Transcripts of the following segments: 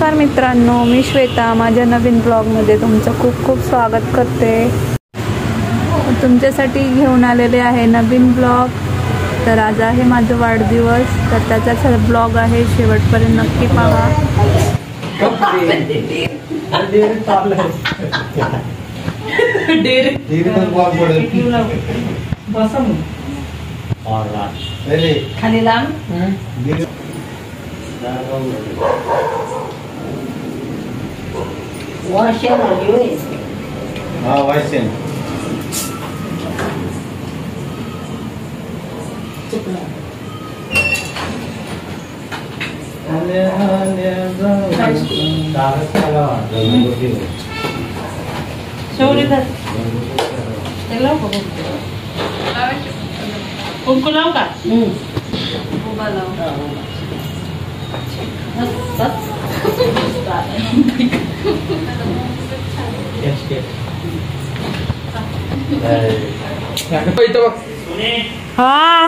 नमस्कार मित्रांनो, मी श्वेता माझ्या नवीन ब्लॉगमध्ये तुमचं खूप खूप स्वागत करते। तुमच्यासाठी घेऊन आलेले आहे नवीन ब्लॉग। तर आज आहे माझा वाढदिवस, तर त्याचाच ब्लॉग आहे, शेवटपर्यंत नक्की पहा। खाली लांब वाशेन हाँ वाशेन कुंकू लावू का? हाँ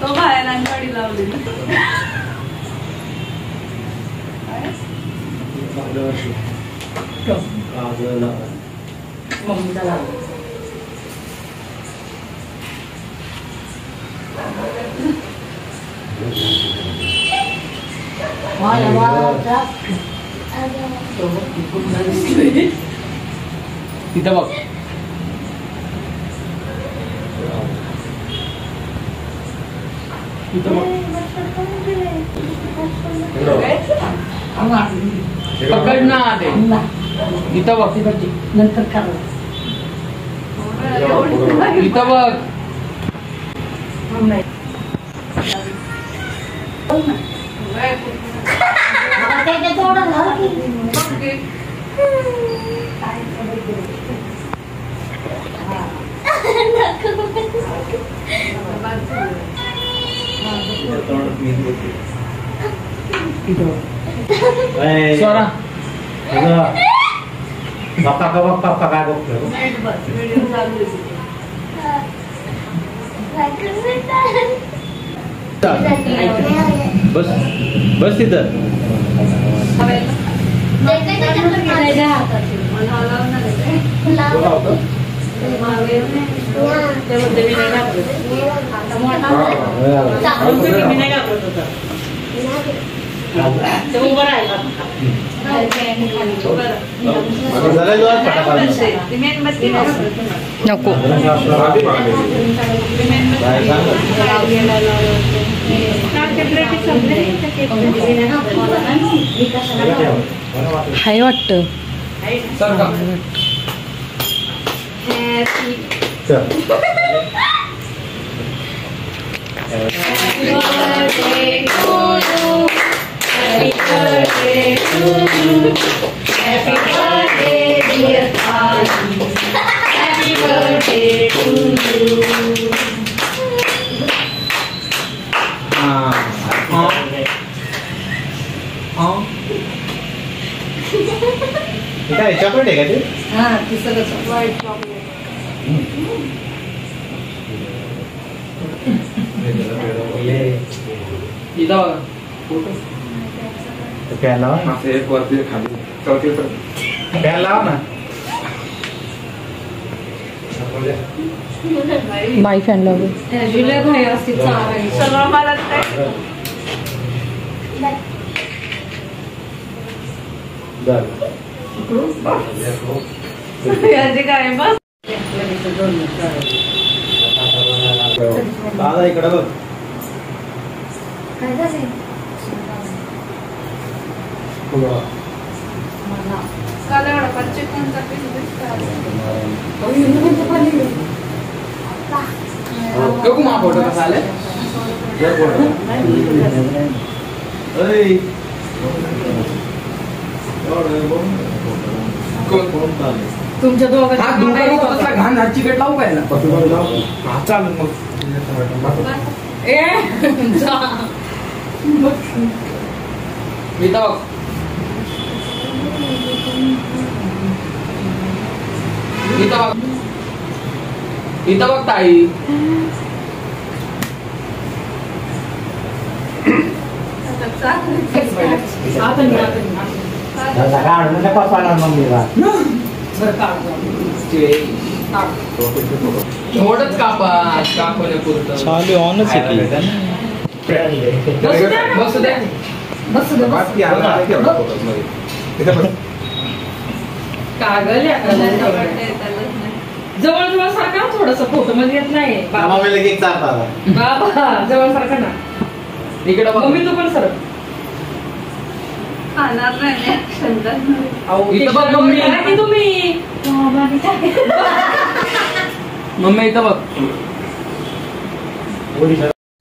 तो बाहेर आणि गाडी लावली तिथं बघ पकड ना ते इथं बघ नंतर करा इथं बघ स्वरा बाप्पा काय बघतो बस बस तिथं नको हाय वाटतं काय चॉकलेट आहे का ते? हाँ ते सगळं व्हाईट चॉकलेट इथं बघ फॅन लावा ना, फॅन लावा ना। बाई फॅन लावू जुलै भाई असती चालेल सगळं मला काय बस दादा इकडे बघ काल एवढा पच्चीस कोणता पीस दिसतो बघू मा फोटो कसा आले तुमच्या दोघांचा घाण हात चिकट लावू काय ना चालेल मग ए इथं बघ. इथं बघ ताई. थोडंच कापण्यापुरतं. चालू ऑनच आहे बसू द्या. कागल जवळ जवळ सारखा थोडस फोटो मध्ये येत नाही बाबा जवळ सारखा ना. इकडे बघ. मम्मी तू पण सर इथं बघ मम्मी. तुम्ही मम्मी इथं बघ.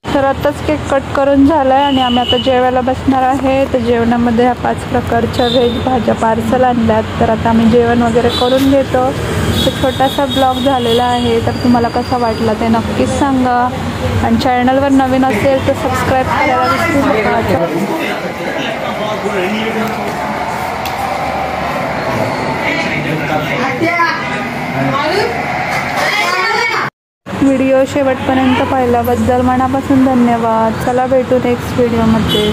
तर आताच केक कट करून झाला आहे आणि आम्ही आता जेवायला बसणार आहे. तर जेवणामध्ये ह्या 5 प्रकारच्या व्हेज भाज्या पार्सल आणल्यात. तर आता आम्ही जेवण वगैरे करून घेतो. तर छोटासा ब्लॉग झालेला आहे. तर तुम्हाला कसा वाटला ते नक्कीच सांगा. आणि चॅनलवर नवीन असेल तर सबस्क्राईब करायला विसरू नका. व्हिडिओ शेवटपर्यंत पाहिल्याबद्दल मनापासून धन्यवाद. चला भेटू नेक्स्ट व्हिडिओमध्ये.